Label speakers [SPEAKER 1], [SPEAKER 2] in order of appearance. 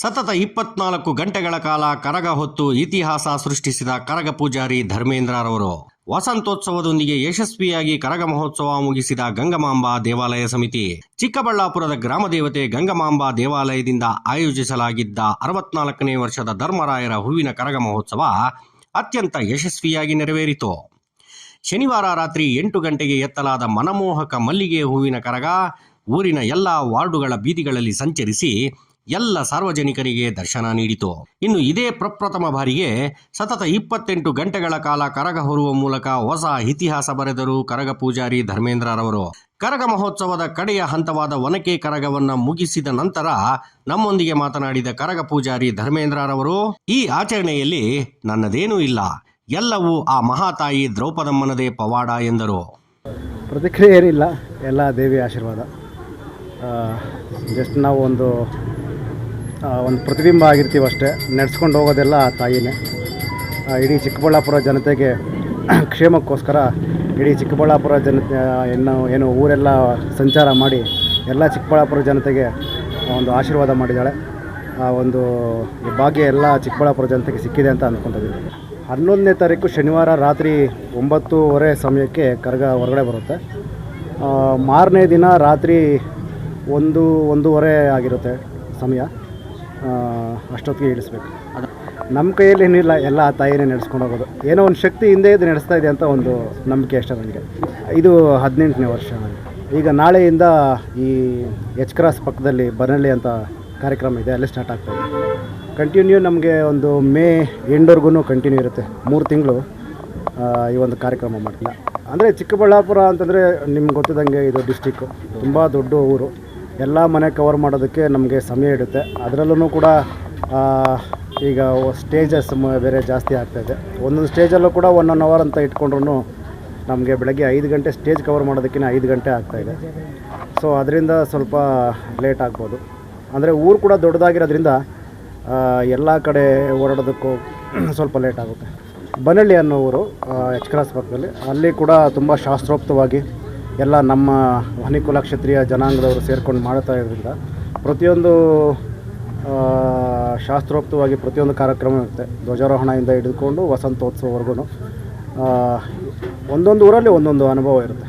[SPEAKER 1] ಸತತ 24 ಗಂಟೆಗಳ ಕಾಲ ಕರಗ ಹೊತ್ತು ಇತಿಹಾಸ ಸೃಷ್ಟಿಸಿದ ಕರಗ ಪೂಜಾರಿ ಧರ್ಮೇಂದ್ರರವರು ವಸಂತೋತ್ಸವದೊಂದಿಗೆ ಯಶಸ್ವಿಯಾಗಿ ಕರಗ ಮಹೋತ್ಸವ ಮುಗಿಸಿದ ಗಂಗಮಾಂಬಾ ದೇವಾಲಯ ಸಮಿತಿ ಚಿಕ್ಕಬಳ್ಳಾಪುರದ ಗ್ರಾಮ ದೇವತೆ ಗಂಗಮಾಂಬಾ ದೇವಾಲಯದಿಂದ ಆಯೋಜಿಸಲಾಗಿದ್ದ 64ನೇ ವರ್ಷದ ಧರ್ಮರಾಯರ ಹೂವಿನ ಕರಗ ಮಹೋತ್ಸವ ಅತ್ಯಂತ ಯಶಸ್ವಿಯಾಗಿ ನೆರವೇರಿತು. ಶನಿವಾರ ರಾತ್ರಿ 8 ಗಂಟೆಗೆ ಎತ್ತಲಾದ ಮನಮೋಹಕ ಮಲ್ಲಿಗೆ ಹೂವಿನ ಕರಗ ಊರಿನ ಎಲ್ಲ ವಾರ್ಡುಗಳ ಬೀದಿಗಳಲ್ಲಿ ಸಂಚರಿಸಿ ಎಲ್ಲ ಸಾರ್ವಜನಿಕರಿಗೆ ದರ್ಶನ ನೀಡಿತು. ಇನ್ನು ಇದೇ ಪ್ರಪ್ರಥಮ ಬಾರಿಗೆ ಸತತ 28 ಗಂಟೆಗಳ ಕಾಲ ಕರಗ ಹೊರುವ ಮೂಲಕ ಹೊಸ ಇತಿಹಾಸ ಬರೆದರು ಕರಗ ಪೂಜಾರಿ ಧರ್ಮೇಂದ್ರರವರು. ಕರಗ ಮಹೋತ್ಸವದ ಕಡೆಯ ಹಂತವಾದ ಒನಕೆ ಕರಗವನ್ನ ಮುಗಿಸಿದ ನಂತರ ನಮ್ಮೊಂದಿಗೆ ಮಾತನಾಡಿದ ಕರಗ ಪೂಜಾರಿ ಧರ್ಮೇಂದ್ರರವರು, ಈ ಆಚರಣೆಯಲ್ಲಿ ನನ್ನದೇನೂ ಇಲ್ಲ, ಎಲ್ಲವೂ ಆ ಮಹಾತಾಯಿ ದ್ರೌಪದಮ್ಮನದೇ ಪವಾಡ ಎಂದರು.
[SPEAKER 2] ಪ್ರತಿಕ್ರಿಯೆ ಏನಿಲ್ಲ, ಎಲ್ಲ ದೇವಿ ಆಶೀರ್ವಾದ. ಜಸ್ಟ್ ನಾವು ಒಂದು ಪ್ರತಿಬಿಂಬ ಆಗಿರ್ತೀವಿ ಅಷ್ಟೇ. ನಡೆಸ್ಕೊಂಡು ಹೋಗೋದೆಲ್ಲ ಆ ತಾಯಿನೇ. ಇಡೀ ಚಿಕ್ಕಬಳ್ಳಾಪುರ ಜನತೆಗೆ ಕ್ಷೇಮಕ್ಕೋಸ್ಕರ ಇಡೀ ಚಿಕ್ಕಬಳ್ಳಾಪುರ ಏನು ಊರೆಲ್ಲ ಸಂಚಾರ ಮಾಡಿ ಎಲ್ಲ ಚಿಕ್ಕಬಳ್ಳಾಪುರ ಜನತೆಗೆ ಒಂದು ಆಶೀರ್ವಾದ ಮಾಡಿದ್ದಾಳೆ. ಆ ಒಂದು ಭಾಗ್ಯ ಎಲ್ಲ ಚಿಕ್ಕಬಳ್ಳಾಪುರ ಜನತೆಗೆ ಸಿಕ್ಕಿದೆ ಅಂತ ಅಂದ್ಕೊತಿದ್ದೀವಿ. 11ನೇ ತಾರೀಕು ಶನಿವಾರ ರಾತ್ರಿ 9:30 ಸಮಯಕ್ಕೆ ಕರಗ ಹೊರಗಡೆ ಬರುತ್ತೆ. ಮಾರನೇ ದಿನ ರಾತ್ರಿ 1-1:30 ಆಗಿರುತ್ತೆ ಸಮಯ. ಅಷ್ಟೊತ್ತಿಗೆ ಇಳಿಸ್ಬೇಕು. ನಮ್ಮ ಕೈಯಲ್ಲಿ ಏನಿಲ್ಲ, ಎಲ್ಲ ಆ ತಾಯಿನೇ ನಡೆಸ್ಕೊಂಡು ಹೋಗೋದು. ಏನೋ ಒಂದು ಶಕ್ತಿ ಹಿಂದೆ ಇದು ನಡೆಸ್ತಾ ಇದೆ ಅಂತ ಒಂದು ನಂಬಿಕೆ ಅಷ್ಟೇ ನನಗೆ. ಇದು 18ನೇ ವರ್ಷ. ಈಗ ನಾಳೆಯಿಂದ ಈ ಎಚ್ ಕ್ರಾಸ್ ಪಕ್ಕದಲ್ಲಿ ಬನಹಳ್ಳಿ ಅಂತ ಕಾರ್ಯಕ್ರಮ ಇದೆ, ಅಲ್ಲೇ ಸ್ಟಾರ್ಟ್ ಆಗ್ತಾಯಿದೆ. ಕಂಟಿನ್ಯೂ ನಮಗೆ ಒಂದು ಮೇ ಎಂಡ್ವರೆಗೂ ಕಂಟಿನ್ಯೂ ಇರುತ್ತೆ. 3 ತಿಂಗಳು ಈ ಒಂದು ಕಾರ್ಯಕ್ರಮ ಮಾಡ್ತಿಲ್ಲ. ಅಂದರೆ ಚಿಕ್ಕಬಳ್ಳಾಪುರ ಅಂತಂದರೆ ನಿಮ್ಗೆ ಗೊತ್ತಿದ್ದಂಗೆ ಇದು ಡಿಸ್ಟಿಕ್ಕು ತುಂಬ ದೊಡ್ಡ ಊರು. ಎಲ್ಲ ಮನೆ ಕವರ್ ಮಾಡೋದಕ್ಕೆ ನಮಗೆ ಸಮಯ ಇಡುತ್ತೆ. ಅದರಲ್ಲೂ ಕೂಡ ಈಗ ಸ್ಟೇಜಸ್ ಬೇರೆ ಜಾಸ್ತಿ ಆಗ್ತಾಯಿದೆ. ಒಂದೊಂದು ಸ್ಟೇಜಲ್ಲೂ ಕೂಡ 1 ಅವರ್ ಅಂತ ಇಟ್ಕೊಂಡ್ರೂ ನಮಗೆ ಬೆಳಗ್ಗೆ 5 ಗಂಟೆ ಸ್ಟೇಜ್ ಕವರ್ ಮಾಡೋದಕ್ಕಿಂತ 5 ಗಂಟೆ ಆಗ್ತಾಯಿದೆ. ಸೊ ಅದರಿಂದ ಸ್ವಲ್ಪ ಲೇಟ್ ಆಗ್ಬೋದು. ಅಂದರೆ ಊರು ಕೂಡ ದೊಡ್ಡದಾಗಿರೋದ್ರಿಂದ ಎಲ್ಲ ಕಡೆ ಓಡಾಡೋದಕ್ಕೂ ಸ್ವಲ್ಪ ಲೇಟ್ ಆಗುತ್ತೆ. ಬನಹಳ್ಳಿ ಅನ್ನೋ ಊರು ಎಚ್ ಕ್ರಾಸ್ ಪಕ್ಕದಲ್ಲಿ, ಅಲ್ಲಿ ಕೂಡ ತುಂಬ ಶಾಸ್ತ್ರೋಕ್ತವಾಗಿ ಎಲ್ಲ ನಮ್ಮ ವನಿಕುಲ ಕ್ಷತ್ರಿಯ ಜನಾಂಗದವರು ಸೇರ್ಕೊಂಡು ಮಾಡ್ತಾ ಇರೋದ್ರಿಂದ ಪ್ರತಿಯೊಂದು ಶಾಸ್ತ್ರೋಕ್ತವಾಗಿ ಪ್ರತಿಯೊಂದು ಕಾರ್ಯಕ್ರಮ ಇರುತ್ತೆ. ಧ್ವಜಾರೋಹಣದಿಂದ ಹಿಡಿದುಕೊಂಡು ವಸಂತೋತ್ಸವವರೆಗೂ ಒಂದೊಂದು ಊರಲ್ಲಿ ಒಂದೊಂದು ಅನುಭವ ಇರುತ್ತೆ.